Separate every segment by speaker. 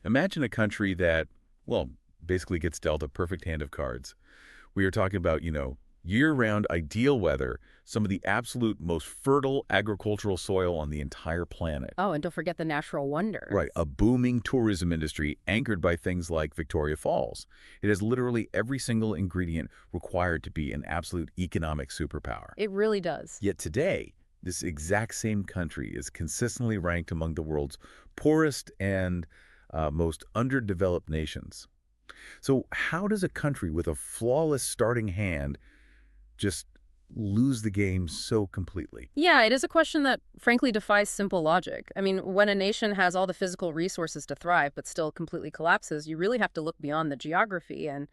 Speaker 1: Imagine a country that, well, basically gets dealt a perfect hand of cards. We are talking about, year-round ideal weather, some of the absolute most fertile agricultural soil on the entire planet.
Speaker 2: Oh, and don't forget the natural wonders.
Speaker 1: Right, a booming tourism industry anchored by things like Victoria Falls. It has literally every single ingredient required to be an absolute economic superpower.
Speaker 2: It really does.
Speaker 1: Yet today, this exact same country is consistently ranked among the world's poorest and most underdeveloped nations. So how does a country with a flawless starting hand just lose the game so completely?
Speaker 2: Yeah, it is a question that frankly defies simple logic. I mean, when a nation has all the physical resources to thrive but still completely collapses, you really have to look beyond the geography and,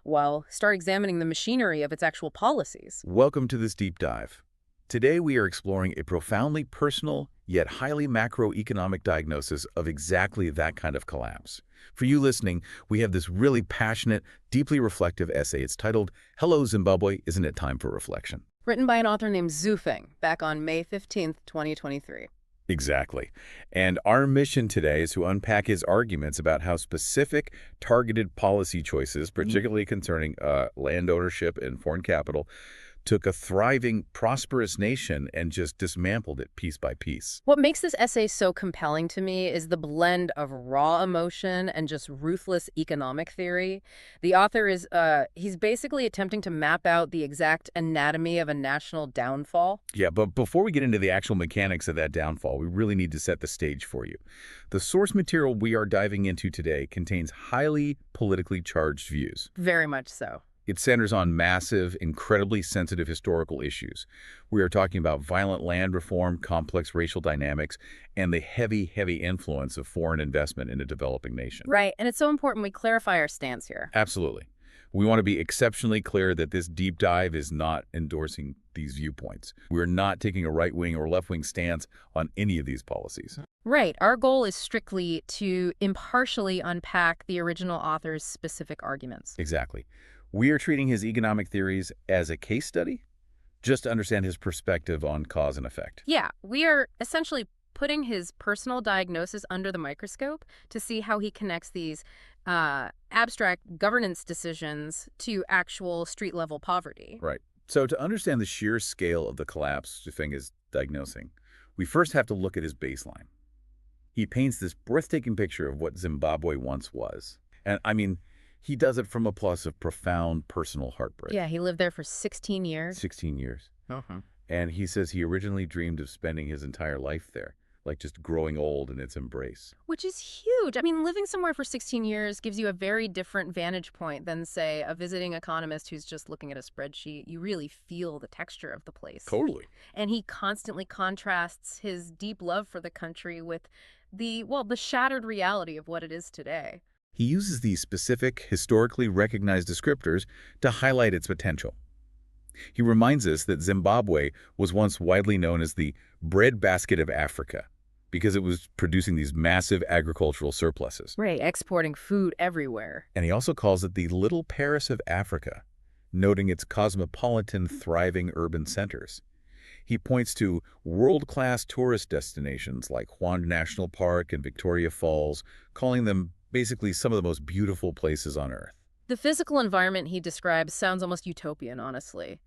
Speaker 2: well, start examining the machinery of its actual policies.
Speaker 1: Welcome to this deep dive. Today we are exploring a profoundly personal yet highly macroeconomic diagnosis of exactly that kind of collapse. For you listening, we have this really passionate, deeply reflective essay. It's titled, "Hello, Zimbabwe, Isn't It Time for Reflection?"
Speaker 2: Written by an author named Zhu Feng back on May 15th, 2023.
Speaker 1: Exactly. And our mission today is to unpack his arguments about how specific, targeted policy choices, particularly concerning land ownership and foreign capital, took a thriving, prosperous nation and just dismantled it piece by piece.
Speaker 2: What makes this essay so compelling to me is the blend of raw emotion and just ruthless economic theory. The author is, he's basically attempting to map out the exact anatomy of a national downfall.
Speaker 1: Yeah, but before we get into the actual mechanics of that downfall, we really need to set the stage for you. The source material we are diving into today contains highly politically charged views.
Speaker 2: Very much so.
Speaker 1: It centers on massive, incredibly sensitive historical issues. We are talking about violent land reform, complex racial dynamics, and the heavy, heavy influence of foreign investment in a developing nation.
Speaker 2: Right, and it's so important we clarify our stance here.
Speaker 1: Absolutely. We want to be exceptionally clear that this deep dive is not endorsing these viewpoints. We're not taking a right-wing or left-wing stance on any of these policies.
Speaker 2: Right, our goal is strictly to impartially unpack the original author's specific arguments.
Speaker 1: Exactly. We are treating his economic theories as a case study, just to understand his perspective on cause and effect.
Speaker 2: Yeah, we are essentially putting his personal diagnosis under the microscope to see how he connects these abstract governance decisions to actual street-level poverty.
Speaker 1: Right. So to understand the sheer scale of the collapse Zhifeng is diagnosing, we first have to look at his baseline. He paints this breathtaking picture of what Zimbabwe once was. And I mean, he does it from a place of profound personal heartbreak.
Speaker 2: Yeah, he lived there for 16 years.
Speaker 1: 16 years.
Speaker 2: Uh-huh.
Speaker 1: And he says he originally dreamed of spending his entire life there, like just growing old in its embrace.
Speaker 2: Which is huge. I mean, living somewhere for 16 years gives you a very different vantage point than, say, a visiting economist who's just looking at a spreadsheet. You really feel the texture of the place.
Speaker 1: Totally.
Speaker 2: And he constantly contrasts his deep love for the country with the shattered reality of what it is today.
Speaker 1: He uses these specific, historically recognized descriptors to highlight its potential. He reminds us that Zimbabwe was once widely known as the breadbasket of Africa because it was producing these massive agricultural surpluses.
Speaker 2: Right, exporting food everywhere.
Speaker 1: And he also calls it the Little Paris of Africa, noting its cosmopolitan, thriving urban centers. He points to world-class tourist destinations like Juan National Park and Victoria Falls, calling them basically some of the most beautiful places on Earth.
Speaker 2: The physical environment he describes sounds almost utopian, honestly.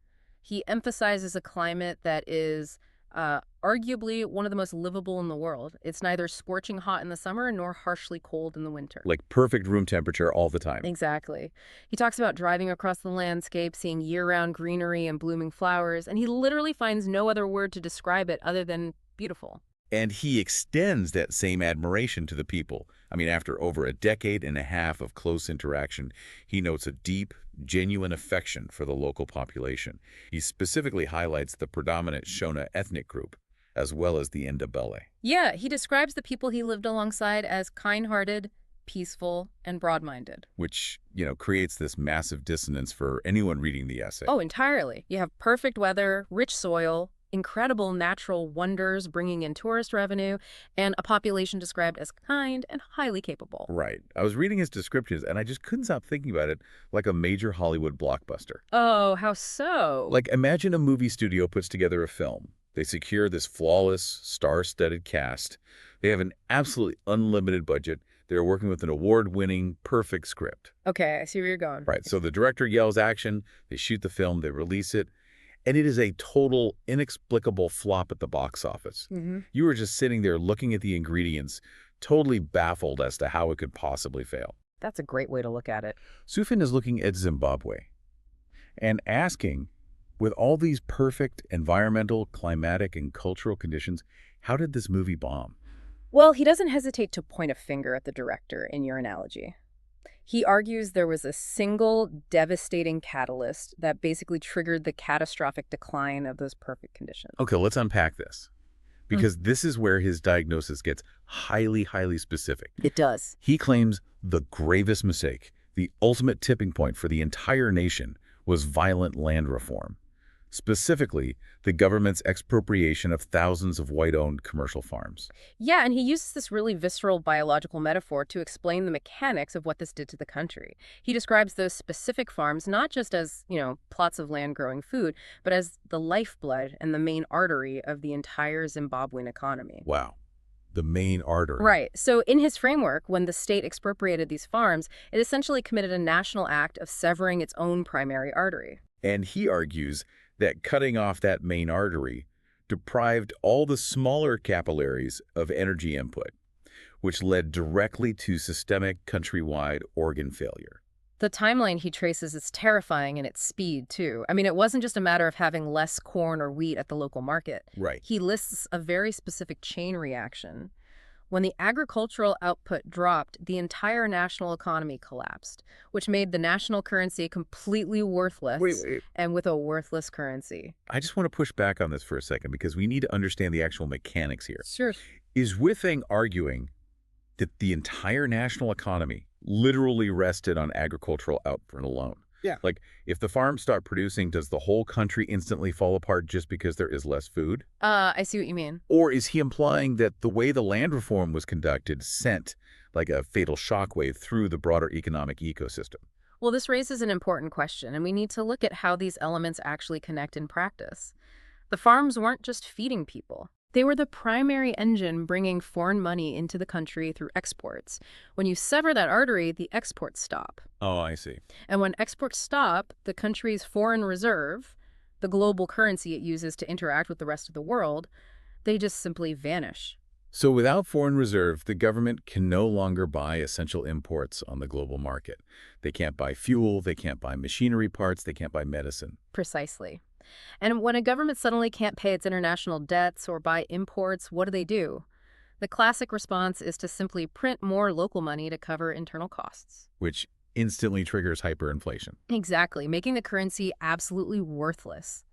Speaker 2: He emphasizes a climate that is arguably one of the most livable in the world. It's neither scorching hot in the summer nor harshly cold in the winter.
Speaker 1: Like perfect room temperature all the time.
Speaker 2: Exactly. He talks about driving across the landscape, seeing year-round greenery and blooming flowers, and he literally finds no other word to describe it other than beautiful.
Speaker 1: And he extends that same admiration to the people. I mean, after over a decade and a half of close interaction, he notes a deep, genuine affection for the local population. He specifically highlights the predominant Shona ethnic group, as well as the Ndebele.
Speaker 2: Yeah, he describes the people he lived alongside as kind-hearted, peaceful, and broad-minded.
Speaker 1: Which, creates this massive dissonance for anyone reading the essay.
Speaker 2: Oh, entirely. You have perfect weather, rich soil, incredible natural wonders bringing in tourist revenue, and a population described as kind and highly capable.
Speaker 1: Right. I was reading his descriptions, and I just couldn't stop thinking about it like a major Hollywood blockbuster.
Speaker 2: Oh, how so?
Speaker 1: Like, imagine a movie studio puts together a film. They secure this flawless, star-studded cast. They have an absolutely unlimited budget. They're working with an award-winning, perfect script.
Speaker 2: Okay, I see where you're going.
Speaker 1: Right, so the director yells action, they shoot the film, they release it, and it is a total, inexplicable flop at the box office. You were just sitting there looking at the ingredients, totally baffled as to how it could possibly fail.
Speaker 2: That's a great way to look at it.
Speaker 1: Sufjan is looking at Zimbabwe and asking, with all these perfect environmental, climatic, and cultural conditions, how did this movie bomb?
Speaker 2: Well, he doesn't hesitate to point a finger at the director in your analogy. He argues there was a single devastating catalyst that basically triggered the catastrophic decline of those perfect conditions.
Speaker 1: Okay, let's unpack this, because this is where his diagnosis gets highly, highly specific.
Speaker 2: It does.
Speaker 1: He claims the gravest mistake, the ultimate tipping point for the entire nation, was violent land reform. Specifically, the government's expropriation of thousands of white-owned commercial farms.
Speaker 2: Yeah, and he uses this really visceral biological metaphor to explain the mechanics of what this did to the country. He describes those specific farms not just as, plots of land growing food, but as the lifeblood and the main artery of the entire Zimbabwean economy.
Speaker 1: Wow. The main artery.
Speaker 2: Right. So in his framework, when the state expropriated these farms, it essentially committed a national act of severing its own primary artery.
Speaker 1: And he argues that cutting off that main artery deprived all the smaller capillaries of energy input, which led directly to systemic countrywide organ failure.
Speaker 2: The timeline he traces is terrifying in its speed, too. I mean, it wasn't just a matter of having less corn or wheat at the local market.
Speaker 1: Right.
Speaker 2: He lists a very specific chain reaction. When the agricultural output dropped, the entire national economy collapsed, which made the national currency completely worthless.
Speaker 1: Wait.
Speaker 2: And with a worthless currency.
Speaker 1: I just want to push back on this for a second because we need to understand the actual mechanics here.
Speaker 2: Sure.
Speaker 1: Is Wifeng arguing that the entire national economy literally rested on agricultural output alone?
Speaker 3: Yeah.
Speaker 1: Like, if the farms start producing, does the whole country instantly fall apart just because there is less food?
Speaker 2: I see what you mean.
Speaker 1: Or is he implying that the way the land reform was conducted sent like a fatal shockwave through the broader economic ecosystem?
Speaker 2: Well, this raises an important question, and we need to look at how these elements actually connect in practice. The farms weren't just feeding people. They were the primary engine bringing foreign money into the country through exports. When you sever that artery, the exports stop.
Speaker 1: Oh, I see.
Speaker 2: And when exports stop, the country's foreign reserve, the global currency it uses to interact with the rest of the world, they just simply vanish.
Speaker 1: So without foreign reserve, the government can no longer buy essential imports on the global market. They can't buy fuel, they can't buy machinery parts, they can't buy medicine.
Speaker 2: Precisely. And when a government suddenly can't pay its international debts or buy imports, what do? The classic response is to simply print more local money to cover internal costs.
Speaker 1: Which instantly triggers hyperinflation.
Speaker 2: Exactly, making the currency absolutely worthless.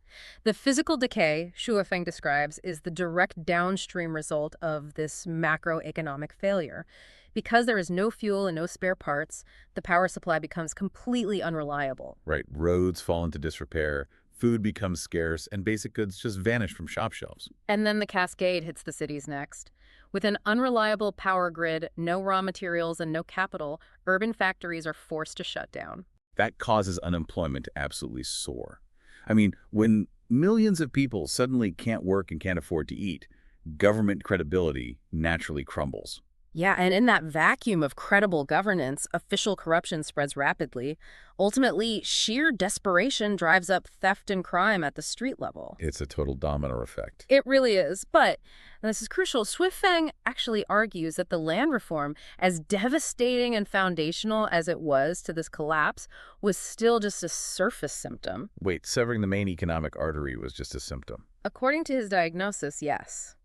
Speaker 2: The physical decay Xu Feng describes is the direct downstream result of this macroeconomic failure. Because there is no fuel and no spare parts, the power supply becomes completely unreliable.
Speaker 1: Right. Roads fall into disrepair, food becomes scarce, and basic goods just vanish from shop shelves.
Speaker 2: And then the cascade hits the cities next. With an unreliable power grid, no raw materials, and no capital, urban factories are forced to shut down.
Speaker 1: That causes unemployment to absolutely soar. I mean, when millions of people suddenly can't work and can't afford to eat, government credibility naturally crumbles.
Speaker 2: Yeah, and in that vacuum of credible governance, official corruption spreads rapidly. Ultimately, sheer desperation drives up theft and crime at the street level.
Speaker 1: It's a total domino effect.
Speaker 2: It really is. But, and this is crucial, Feng actually argues that the land reform, as devastating and foundational as it was to this collapse, was still just a surface symptom.
Speaker 1: Wait, severing the main economic artery was just a symptom?
Speaker 2: According to his diagnosis, yes.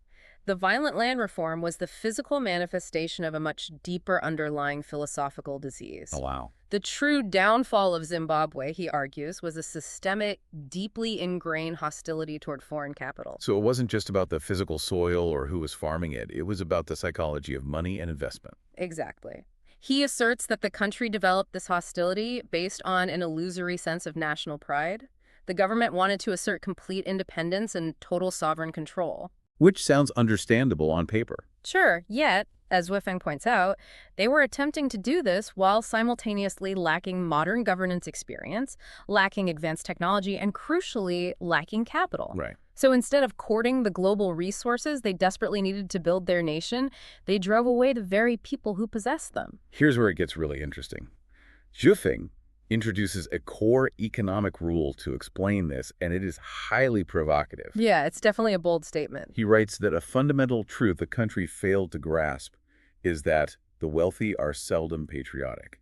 Speaker 2: The violent land reform was the physical manifestation of a much deeper underlying philosophical disease.
Speaker 1: Oh, wow.
Speaker 2: The true downfall of Zimbabwe, he argues, was a systemic, deeply ingrained hostility toward foreign capital.
Speaker 1: So it wasn't just about the physical soil or who was farming it. It was about the psychology of money and investment.
Speaker 2: Exactly. He asserts that the country developed this hostility based on an illusory sense of national pride. The government wanted to assert complete independence and total sovereign control.
Speaker 1: Which sounds understandable on paper.
Speaker 2: Sure, yet, as Wifeng points out, they were attempting to do this while simultaneously lacking modern governance experience, lacking advanced technology, and crucially, lacking capital.
Speaker 1: Right.
Speaker 2: So instead of courting the global resources they desperately needed to build their nation, they drove away the very people who possessed them.
Speaker 1: Here's where it gets really interesting. Zhufeng introduces a core economic rule to explain this, and it is highly provocative.
Speaker 2: Yeah, it's definitely a bold statement.
Speaker 1: He writes that a fundamental truth the country failed to grasp is that the wealthy are seldom patriotic.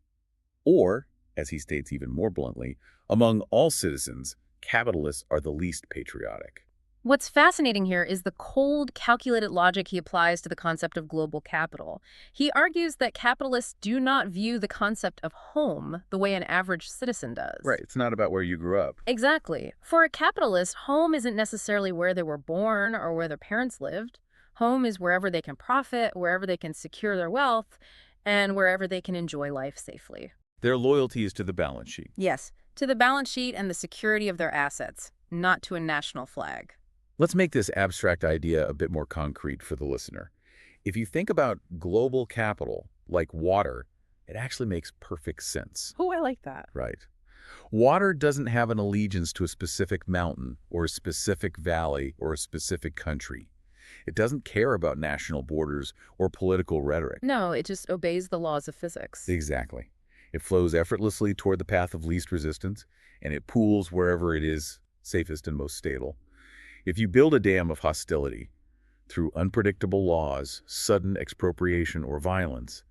Speaker 1: Or, as he states even more bluntly, among all citizens, capitalists are the least patriotic.
Speaker 2: What's fascinating here is the cold, calculated logic he applies to the concept of global capital. He argues that capitalists do not view the concept of home the way an average citizen does.
Speaker 1: Right, it's not about where you grew up.
Speaker 2: Exactly. For a capitalist, home isn't necessarily where they were born or where their parents lived. Home is wherever they can profit, wherever they can secure their wealth, and wherever they can enjoy life safely.
Speaker 1: Their loyalty is to the balance sheet.
Speaker 2: Yes, to the balance sheet and the security of their assets, not to a national flag.
Speaker 1: Let's make this abstract idea a bit more concrete for the listener. If you think about global capital, like water, it actually makes perfect sense.
Speaker 2: Oh, I like that.
Speaker 1: Right. Water doesn't have an allegiance to a specific mountain or a specific valley or a specific country. It doesn't care about national borders or political rhetoric.
Speaker 2: No, it just obeys the laws of physics.
Speaker 1: Exactly. It flows effortlessly toward the path of least resistance, and it pools wherever it is safest and most stable. If you build a dam of hostility through unpredictable laws, sudden expropriation, or violence,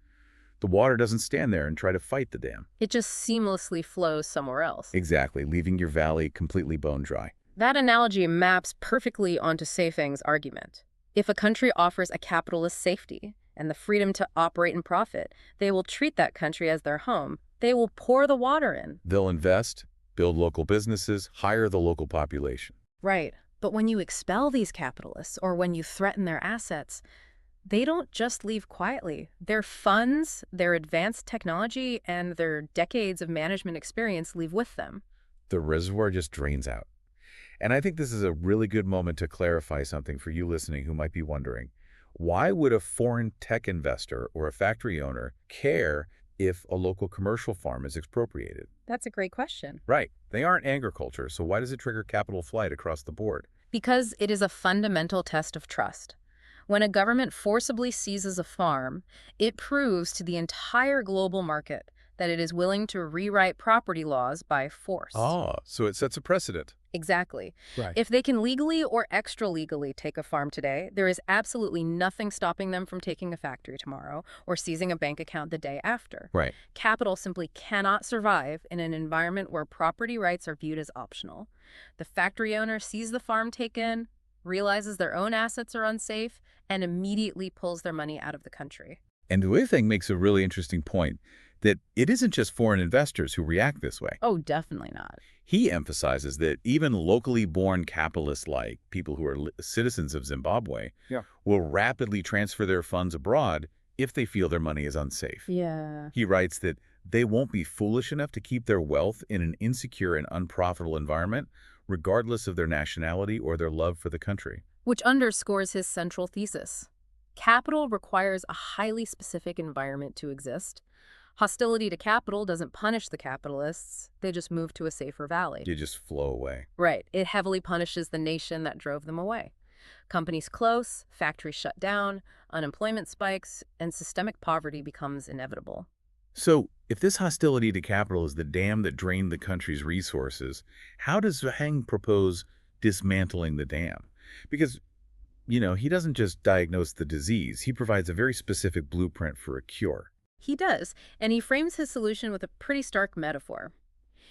Speaker 1: the water doesn't stand there and try to fight the dam.
Speaker 2: It just seamlessly flows somewhere else.
Speaker 1: Exactly, leaving your valley completely bone dry.
Speaker 2: That analogy maps perfectly onto Seifeng's argument. If a country offers a capitalist safety and the freedom to operate and profit, they will treat that country as their home. They will pour the water in.
Speaker 1: They'll invest, build local businesses, hire the local population.
Speaker 2: Right. But when you expel these capitalists or when you threaten their assets, they don't just leave quietly. Their funds, their advanced technology, and their decades of management experience leave with them.
Speaker 1: The reservoir just drains out. And I think this is a really good moment to clarify something for you listening who might be wondering. Why would a foreign tech investor or a factory owner care if a local commercial farm is expropriated?
Speaker 2: That's a great question.
Speaker 1: Right. They aren't agriculture, so why does it trigger capital flight across the board?
Speaker 2: Because it is a fundamental test of trust. When a government forcibly seizes a farm, it proves to the entire global market that it is willing to rewrite property laws by force.
Speaker 1: Ah, so it sets a precedent.
Speaker 2: Exactly.
Speaker 1: Right.
Speaker 2: If they can legally or extra-legally take a farm today, there is absolutely nothing stopping them from taking a factory tomorrow or seizing a bank account the day after.
Speaker 1: Right.
Speaker 2: Capital simply cannot survive in an environment where property rights are viewed as optional. The factory owner sees the farm taken, realizes their own assets are unsafe, and immediately pulls their money out of the country.
Speaker 1: And Lifechanyuan makes a really interesting point, that it isn't just foreign investors who react this way.
Speaker 2: Oh, definitely not.
Speaker 1: He emphasizes that even locally born capitalists like people who are citizens of Zimbabwe will rapidly transfer their funds abroad if they feel their money is unsafe.
Speaker 2: Yeah.
Speaker 1: He writes that they won't be foolish enough to keep their wealth in an insecure and unprofitable environment, regardless of their nationality or their love for the country.
Speaker 2: Which underscores his central thesis. Capital requires a highly specific environment to exist. Hostility to capital doesn't punish the capitalists. They just move to a safer valley.
Speaker 1: You just flow away.
Speaker 2: Right. It heavily punishes the nation that drove them away. Companies close, factories shut down, unemployment spikes, and systemic poverty becomes inevitable.
Speaker 1: So, if this hostility to capital is the dam that drained the country's resources, how does Zhang propose dismantling the dam? Because, he doesn't just diagnose the disease. He provides a very specific blueprint for a cure.
Speaker 2: He does, and he frames his solution with a pretty stark metaphor.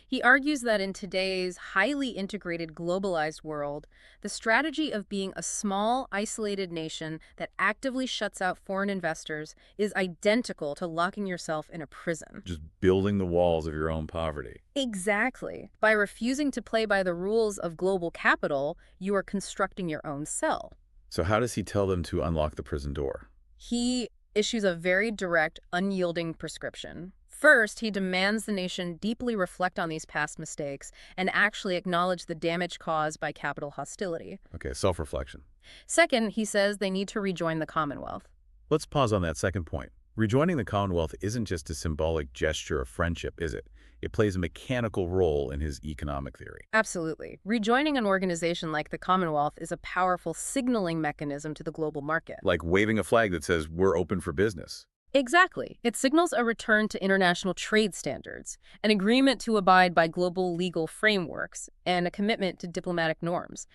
Speaker 2: He argues that in today's highly integrated, globalized world, the strategy of being a small, isolated nation that actively shuts out foreign investors is identical to locking yourself in a prison.
Speaker 1: Just building the walls of your own poverty.
Speaker 2: Exactly. By refusing to play by the rules of global capital, you are constructing your own cell.
Speaker 1: So how does he tell them to unlock the prison door?
Speaker 2: He issues a very direct, unyielding prescription. First, he demands the nation deeply reflect on these past mistakes and actually acknowledge the damage caused by capital hostility.
Speaker 1: Okay, self-reflection.
Speaker 2: Second, he says they need to rejoin the Commonwealth.
Speaker 1: Let's pause on that second point. Rejoining the Commonwealth isn't just a symbolic gesture of friendship, is it? It plays a mechanical role in his economic theory.
Speaker 2: Absolutely. Rejoining an organization like the Commonwealth is a powerful signaling mechanism to the global market.
Speaker 1: Like waving a flag that says, we're open for business.
Speaker 2: Exactly. It signals a return to international trade standards, an agreement to abide by global legal frameworks, and a commitment to diplomatic norms.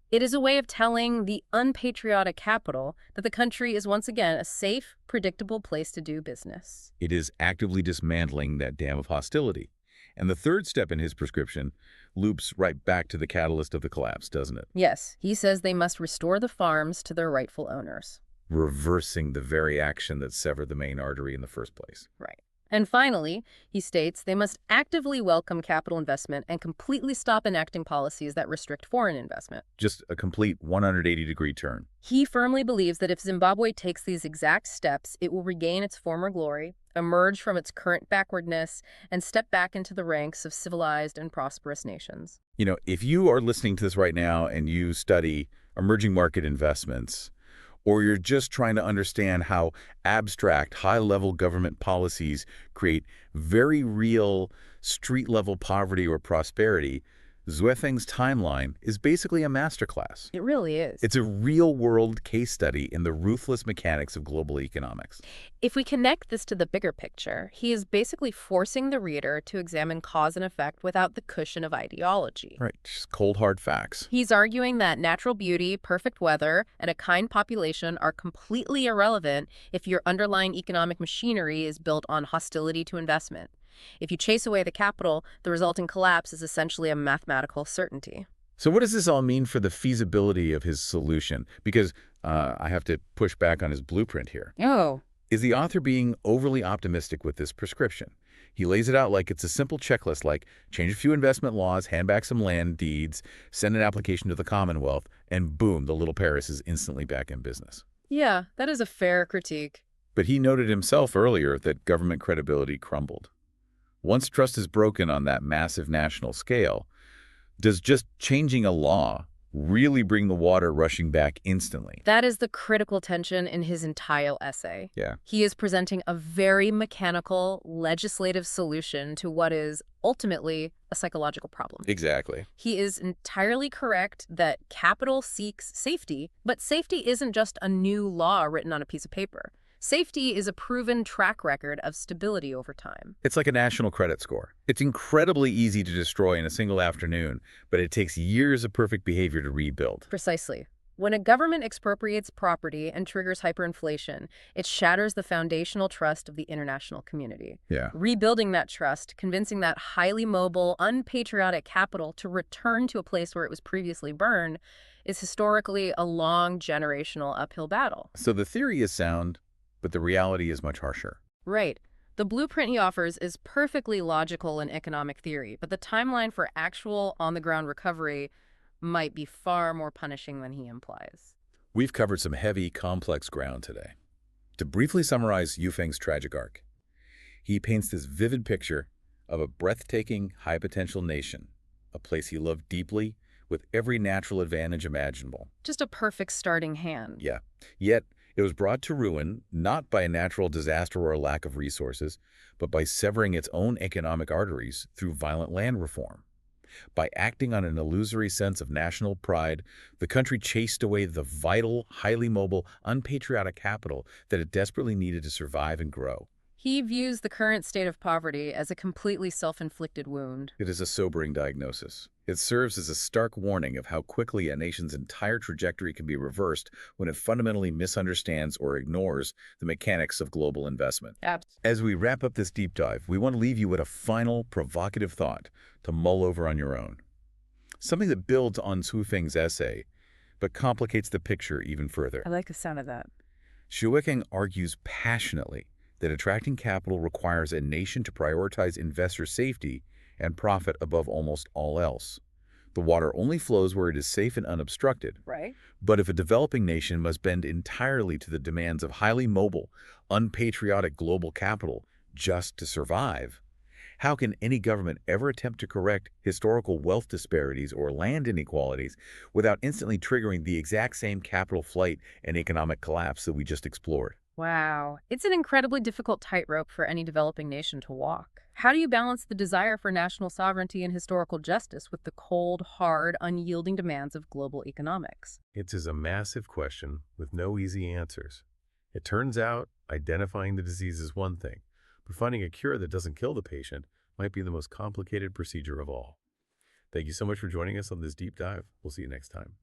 Speaker 2: It is a way of telling the unpatriotic capital that the country is once again a safe, predictable place to do business.
Speaker 1: It is actively dismantling that dam of hostility. And the third step in his prescription loops right back to the catalyst of the collapse, doesn't it?
Speaker 2: Yes, he says they must restore the farms to their rightful owners.
Speaker 1: Reversing the very action that severed the main artery in the first place.
Speaker 2: Right. And finally, he states they must actively welcome capital investment and completely stop enacting policies that restrict foreign investment.
Speaker 1: Just a complete 180-degree turn.
Speaker 2: He firmly believes that if Zimbabwe takes these exact steps, it will regain its former glory, emerge from its current backwardness, and step back into the ranks of civilized and prosperous nations.
Speaker 1: You know, if you are listening to this right now and you study emerging market investments, or you're just trying to understand how abstract, high-level government policies create very real street-level poverty or prosperity, Xuefeng's timeline is basically a masterclass.
Speaker 2: It really is.
Speaker 1: It's a real-world case study in the ruthless mechanics of global economics.
Speaker 2: If we connect this to the bigger picture, he is basically forcing the reader to examine cause and effect without the cushion of ideology.
Speaker 1: Right, just cold, hard facts.
Speaker 2: He's arguing that natural beauty, perfect weather, and a kind population are completely irrelevant if your underlying economic machinery is built on hostility to investment. If you chase away the capital, the resulting collapse is essentially a mathematical certainty.
Speaker 1: So what does this all mean for the feasibility of his solution? Because I have to push back on his blueprint here.
Speaker 2: Oh.
Speaker 1: Is the author being overly optimistic with this prescription? He lays it out like it's a simple checklist, like change a few investment laws, hand back some land deeds, send an application to the Commonwealth, and boom, the little Paris is instantly back in business.
Speaker 2: Yeah, that is a fair critique.
Speaker 1: But he noted himself earlier that government credibility crumbled. Once trust is broken on that massive national scale, does just changing a law really bring the water rushing back instantly?
Speaker 2: That is the critical tension in his entire essay.
Speaker 1: Yeah.
Speaker 2: He is presenting a very mechanical, legislative solution to what is ultimately a psychological problem.
Speaker 1: Exactly.
Speaker 2: He is entirely correct that capital seeks safety, but safety isn't just a new law written on a piece of paper. Safety is a proven track record of stability over time.
Speaker 1: It's like a national credit score. It's incredibly easy to destroy in a single afternoon, but it takes years of perfect behavior to rebuild.
Speaker 2: Precisely. When a government expropriates property and triggers hyperinflation, it shatters the foundational trust of the international community.
Speaker 1: Yeah.
Speaker 2: Rebuilding that trust, convincing that highly mobile, unpatriotic capital to return to a place where it was previously burned, is historically a long generational uphill battle.
Speaker 1: So the theory is sound, but the reality is much harsher.
Speaker 2: Right. The blueprint he offers is perfectly logical in economic theory, but the timeline for actual on-the-ground recovery might be far more punishing than he implies.
Speaker 1: We've covered some heavy, complex ground today. To briefly summarize Yufeng's tragic arc, he paints this vivid picture of a breathtaking, high-potential nation, a place he loved deeply, with every natural advantage imaginable.
Speaker 2: Just a perfect starting hand.
Speaker 1: Yeah. Yet, it was brought to ruin not by a natural disaster or a lack of resources, but by severing its own economic arteries through violent land reform. By acting on an illusory sense of national pride, the country chased away the vital, highly mobile, unpatriotic capital that it desperately needed to survive and grow.
Speaker 2: He views the current state of poverty as a completely self-inflicted wound.
Speaker 1: It is a sobering diagnosis. It serves as a stark warning of how quickly a nation's entire trajectory can be reversed when it fundamentally misunderstands or ignores the mechanics of global investment. As we wrap up this deep dive, we want to leave you with a final, provocative thought to mull over on your own. Something that builds on Xuefeng's essay, but complicates the picture even further.
Speaker 2: I like the sound of that.
Speaker 1: Xuefeng argues passionately that attracting capital requires a nation to prioritize investor safety and profit above almost all else. The water only flows where it is safe and unobstructed.
Speaker 2: Right.
Speaker 1: But if a developing nation must bend entirely to the demands of highly mobile, unpatriotic global capital just to survive, how can any government ever attempt to correct historical wealth disparities or land inequalities without instantly triggering the exact same capital flight and economic collapse that we just explored?
Speaker 2: Wow. It's an incredibly difficult tightrope for any developing nation to walk. How do you balance the desire for national sovereignty and historical justice with the cold, hard, unyielding demands of global economics?
Speaker 3: It is a massive question with no easy answers. It turns out identifying the disease is one thing, but finding a cure that doesn't kill the patient might be the most complicated procedure of all. Thank you so much for joining us on this deep dive. We'll see you next time.